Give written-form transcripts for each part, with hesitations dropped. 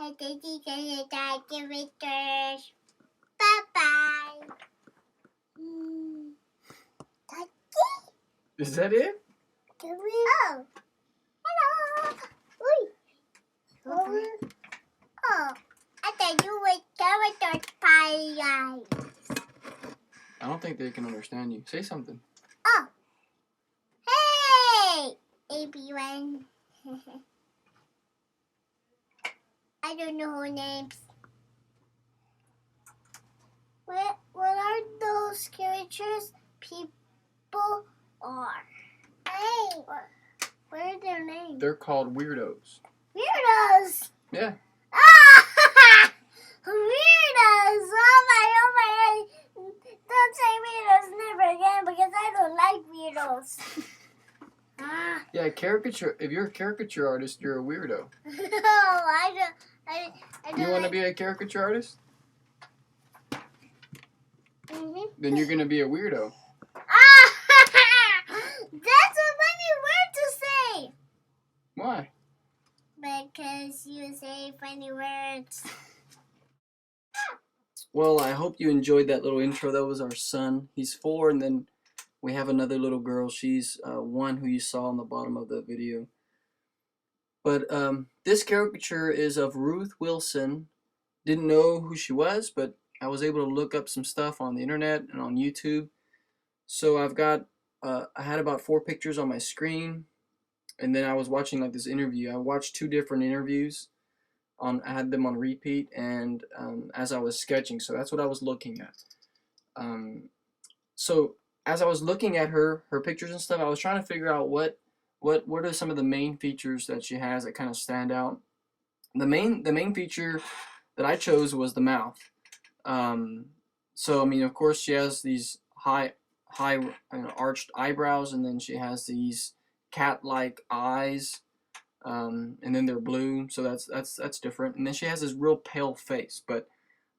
I think you can give it first. Bye-bye. Is that it? Oh. Hello. Oh. I thought you were character pie. I don't think they can understand you. Say something. Oh. Hey, everyone. I don't know her names. What are those characters people are? Hey, what are their names? They're called weirdos. Weirdos? Yeah. Ah! Weirdos! Oh my. Don't say weirdos never again because I don't like weirdos. Ah. Yeah, caricature. If you're a caricature artist, you're a weirdo. No, I don't. You want to be a caricature artist? Mm-hmm. Then you're gonna be a weirdo. Ah! That's a funny word to say. Why? Because you say funny words. Well, I hope you enjoyed that little intro. That was our son. He's 4, and then we have another little girl. She's 1, who you saw on the bottom of the video. But this caricature is of Ruth Wilson. Didn't know who she was, but I was able to look up some stuff on the internet and on YouTube. So I've got, I had about 4 pictures on my screen, and then I was watching like this interview. I watched 2 different interviews. I had them on repeat, and as I was sketching, so that's what I was looking at. So as I was looking at her pictures and stuff, I was trying to figure out what are some of the main features that she has that kind of stand out. The main feature that I chose was the mouth. So I mean, of course, she has these high arched eyebrows, and then she has these cat-like eyes. And then they're blue, so that's different. And then she has this real pale face. But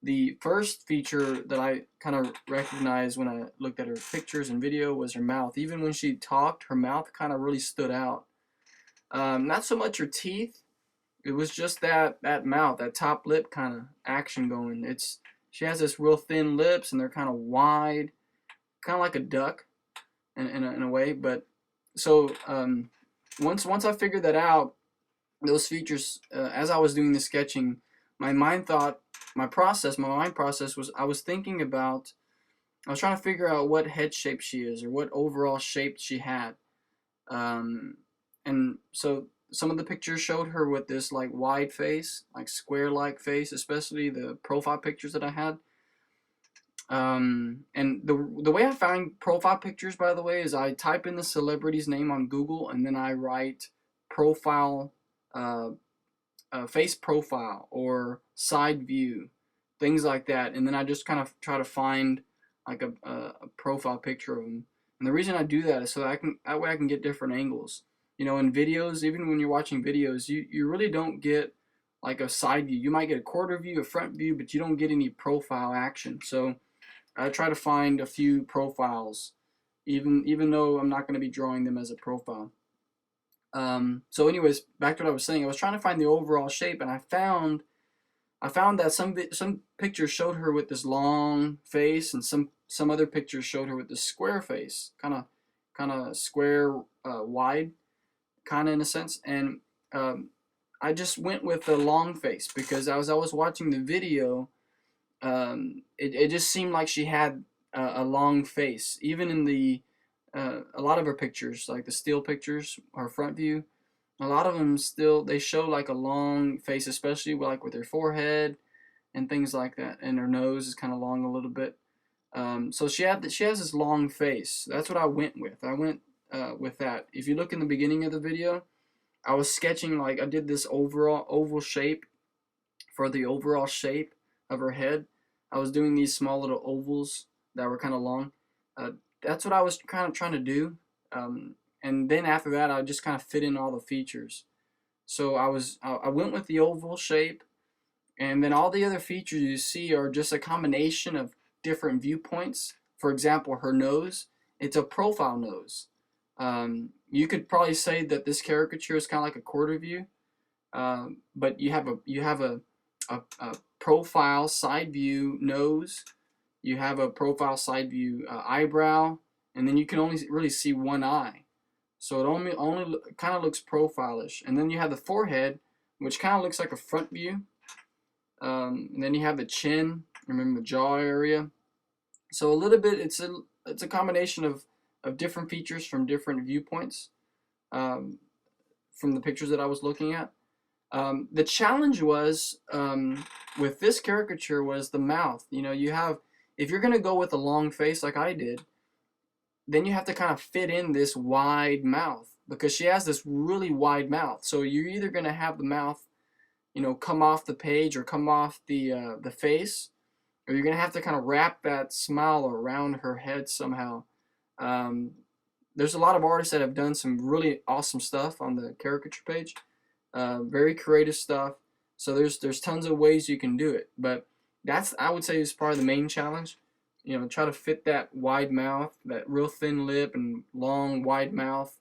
the first feature that I kind of recognized when I looked at her pictures and video was her mouth. Even when she talked, her mouth kind of really stood out. Not so much her teeth. It was just that mouth, that top lip kind of action going. She has this real thin lips, and they're kind of wide, kind of like a duck, in a way. But so once I figured that out, those features, as I was doing the sketching, my mind process was, I was thinking about, I was trying to figure out what head shape she is, or what overall shape she had. And so some of the pictures showed her with this like wide face, like square-like face, especially the profile pictures that I had. And the way I find profile pictures, by the way, is I type in the celebrity's name on Google, and then I write profile, face profile or side view, things like that, and then I just kind of try to find like a profile picture of them. And the reason I do that is so that way I can get different angles. You know, in videos, even when you're watching videos, you really don't get like a side view. You might get a quarter view, a front view, but you don't get any profile action. So I try to find a few profiles, even though I'm not going to be drawing them as a profile. So anyways, back to what I was saying. I was trying to find the overall shape, and I found that some pictures showed her with this long face, and some other pictures showed her with this square face, kind of square, wide, kind of in a sense. And I just went with the long face because as I was watching the video, it just seemed like she had a long face, even in the a lot of her pictures, like the still pictures, her front view, a lot of them they show like a long face, especially with her forehead and things like that, and her nose is kind of long a little bit. So she has this long face. That's what I went with. I went with that. If you look in the beginning of the video, I was sketching, like I did this overall oval shape for the overall shape of her head. I was doing these small little ovals that were kind of long. That's what I was kind of trying to do. And then after that, I just kind of fit in all the features. So I went with the oval shape, and then all the other features you see are just a combination of different viewpoints. For example, her nose, it's a profile nose. You could probably say that this caricature is kind of like a quarter view, but you have a profile side view nose. You have a profile side view eyebrow, and then you can only really see one eye. So it only kind of looks profile-ish. And then you have the forehead, which kind of looks like a front view. And then you have the chin, remember the jaw area. So a little bit, it's a combination of different features from different viewpoints um, from the pictures that I was looking at. The challenge was with this caricature was the mouth. You know, you have, if you're gonna go with a long face like I did, then you have to kind of fit in this wide mouth because she has this really wide mouth. So you're either gonna have the mouth, you know, come off the page or come off the face, or you're gonna have to kind of wrap that smile around her head somehow. Um, there's a lot of artists that have done some really awesome stuff on the caricature page, very creative stuff. So there's tons of ways you can do it, but that's, I would say, is probably the main challenge. You know, try to fit that wide mouth, that real thin lip and long wide mouth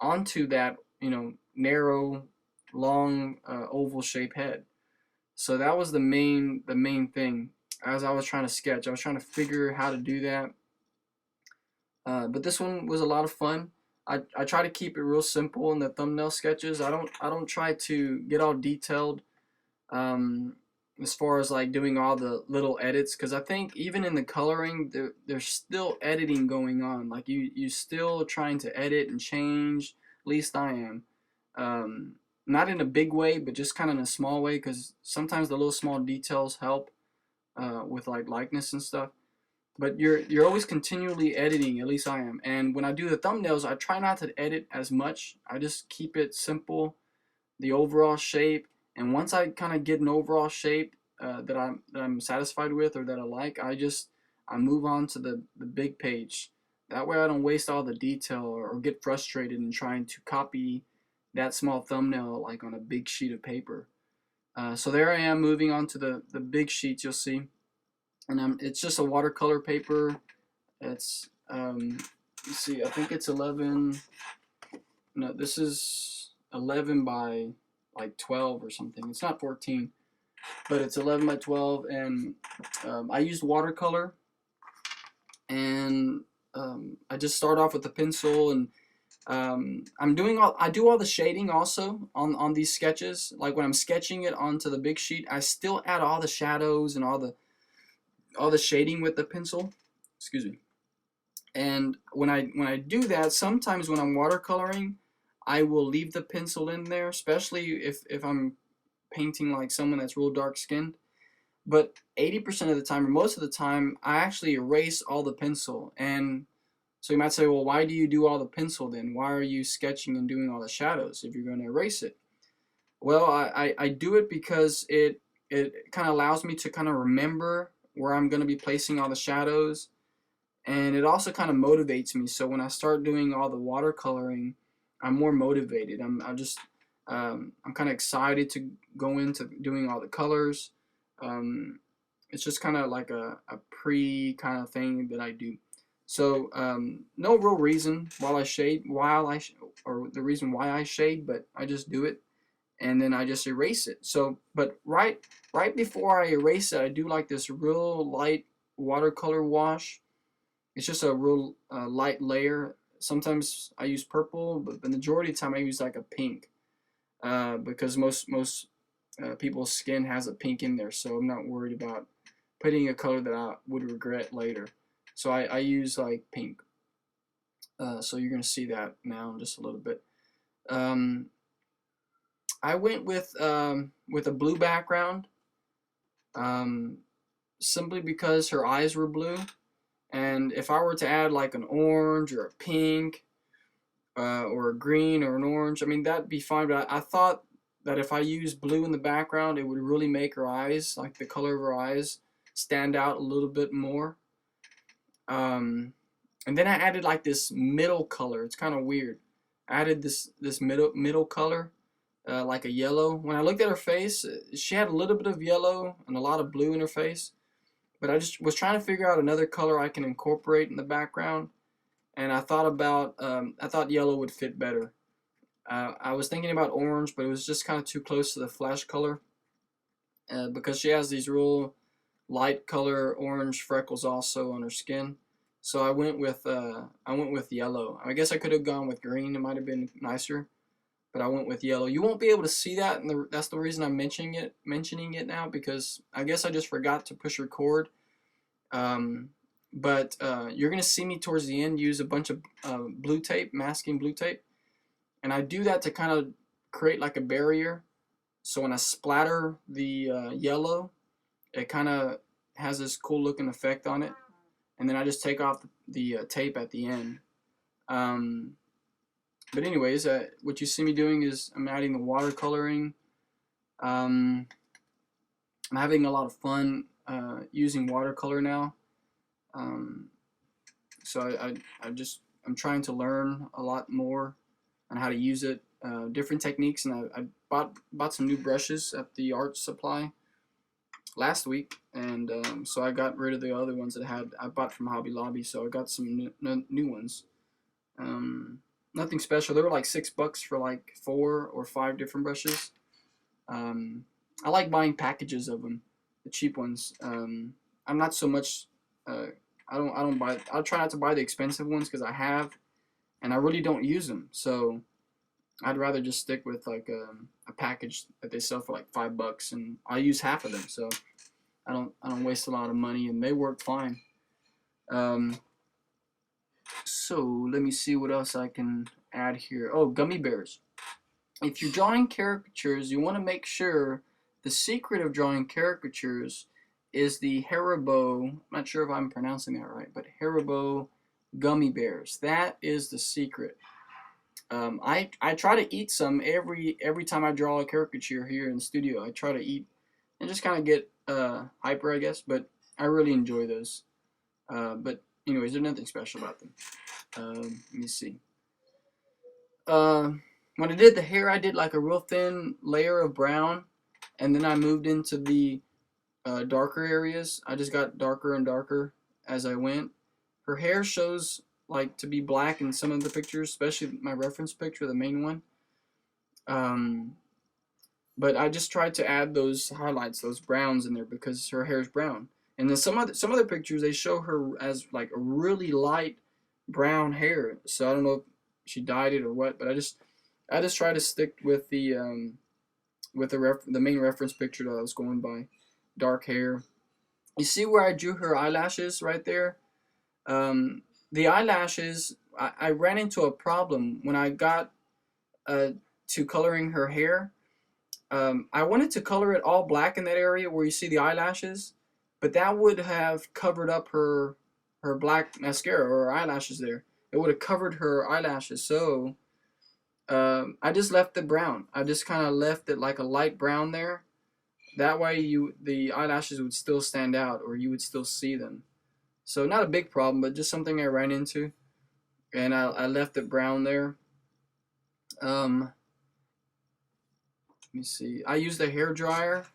onto that, you know, narrow, long oval shaped head. So that was the main thing as I was trying to sketch. I was trying to figure how to do that. But this one was a lot of fun. I try to keep it real simple in the thumbnail sketches. I don't try to get all detailed as far as like doing all the little edits, because I think even in the coloring there's still editing going on. Like you still trying to edit and change. At least I am. Not in a big way, but just kind of in a small way, because sometimes the little small details help with like likeness and stuff. But you're always continually editing, at least I am. And when I do the thumbnails, I try not to edit as much. I just keep it simple, the overall shape. And once I kind of get an overall shape that I'm satisfied with or that I like, I move on to the big page. That way I don't waste all the detail or get frustrated in trying to copy that small thumbnail like on a big sheet of paper. So there I am moving on to the big sheets, you'll see. And it's just a watercolor paper. It's you see, I think it's 11. No, this is 11 by like 12 or something. It's not 14, but it's 11 by 12. And I used watercolor, and I just start off with the pencil, and I do all the shading also on these sketches. Like when I'm sketching it onto the big sheet, I still add all the shadows and all the shading with the pencil. Excuse me. And when I do that, sometimes when I'm watercoloring, I will leave the pencil in there, especially if I'm painting like someone that's real dark skinned. But 80% of the time, or most of the time, I actually erase all the pencil. And so you might say, well, why do you do all the pencil then? Why are you sketching and doing all the shadows if you're going to erase it? Well, I do it because it kind of allows me to kind of remember where I'm going to be placing all the shadows, and it also kind of motivates me. So when I start doing all the watercoloring, I'm more motivated. I'm kind of excited to go into doing all the colors. It's just kind of like a pre kind of thing that I do. So no real reason or the reason why I shade, but I just do it, and then I just erase it. So, but right before I erase it, I do like this real light watercolor wash. It's just a real light layer. Sometimes I use purple, but the majority of the time I use like a pink, because most people's skin has a pink in there, so I'm not worried about putting a color that I would regret later. So I use like pink. So you're gonna see that now in just a little bit. Um, I went with a blue background, um, simply because her eyes were blue. And if I were to add like an orange or a pink, or a green or an orange, I mean, that'd be fine. But I thought that if I used blue in the background, it would really make her eyes, like the color of her eyes, stand out a little bit more. And then I added like this middle color. It's kind of weird. I added this middle color, like a yellow. When I looked at her face, she had a little bit of yellow and a lot of blue in her face. But I just was trying to figure out another color I can incorporate in the background, and I thought yellow would fit better. I was thinking about orange, but it was just kind of too close to the flesh color, because she has these real light color orange freckles also on her skin. So I went with yellow. I guess I could have gone with green. It might have been nicer, but I went with yellow. You won't be able to see that, and that's the reason I'm mentioning it now, because I guess I just forgot to push record. Um, but you're gonna see me towards the end use a bunch of blue tape, masking blue tape, and I do that to kind of create like a barrier. So when I splatter the yellow, it kind of has this cool looking effect on it, and then I just take off the tape at the end. Um, but anyways, what you see me doing is I'm adding the watercoloring. Um, I'm having a lot of fun using watercolor now. Um, so I'm trying to learn a lot more on how to use it, different techniques, and I bought some new brushes at the art supply last week, and so I got rid of the other ones that I bought from Hobby Lobby. So I got some new ones. Nothing special. They were like $6 for like 4 or 5 different brushes. I like buying packages of them, the cheap ones. I'm not so much. I don't buy. I try not to buy the expensive ones because I have, and I really don't use them. So I'd rather just stick with like a package that they sell for like $5, and I use half of them. So I don't waste a lot of money, and they work fine. So let me see what else I can add here. Oh, gummy bears. If you're drawing caricatures, you want to make sure the secret of drawing caricatures is the Haribo. I'm not sure if I'm pronouncing that right, but Haribo gummy bears. That is the secret. I try to eat some every time I draw a caricature here in the studio. I try to eat and just kind of get hyper, I guess. But I really enjoy those. But anyways, there's nothing special about them. Let me see. When I did the hair, I did like a real thin layer of brown, and then I moved into the darker areas. I just got darker and darker as I went. Her hair shows like to be black in some of the pictures, especially my reference picture, the main one. Um, but I just tried to add those highlights, those browns in there because her hair is brown. And then some other pictures they show her as like a really light brown hair. So I don't know if she dyed it or what, but I just try to stick with the main reference picture that I was going by, dark hair. You see where I drew her eyelashes right there? The eyelashes, I ran into a problem when I got to coloring her hair. I wanted to color it all black in that area where you see the eyelashes, but that would have covered up her black mascara or her eyelashes there. It would have covered her eyelashes. So I just left it brown. I just kind of left it like a light brown there. That way the eyelashes would still stand out, or you would still see them. So not a big problem, but just something I ran into, and I left it brown there. Let me see. I used a hair dryer.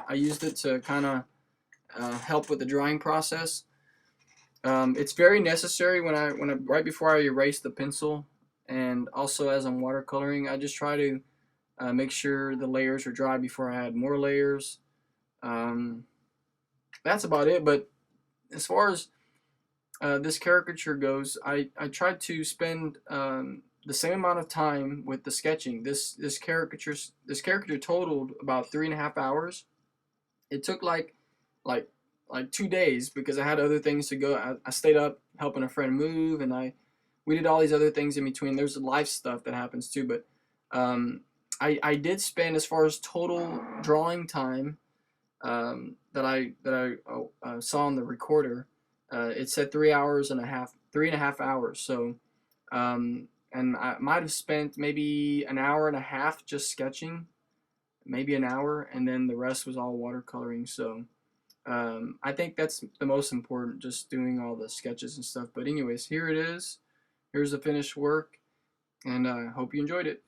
I used it to kind of help with the drying process. It's very necessary when I right before I erase the pencil, and also as I'm watercoloring, I just try to make sure the layers are dry before I add more layers. That's about it. But as far as this caricature goes, I tried to spend the same amount of time with the sketching. This caricature totaled about 3.5 hours. It took like 2 days because I had other things to go. I stayed up helping a friend move, and we did all these other things in between. There's life stuff that happens too, but I did spend, as far as total drawing time, that I saw on the recorder. It said 3 hours and a half, 3.5 hours. So, and I might have spent maybe an hour and a half just sketching, maybe an hour, and then the rest was all watercoloring. So, I think that's the most important, just doing all the sketches and stuff. But anyways, here it is. Here's the finished work, and I hope you enjoyed it.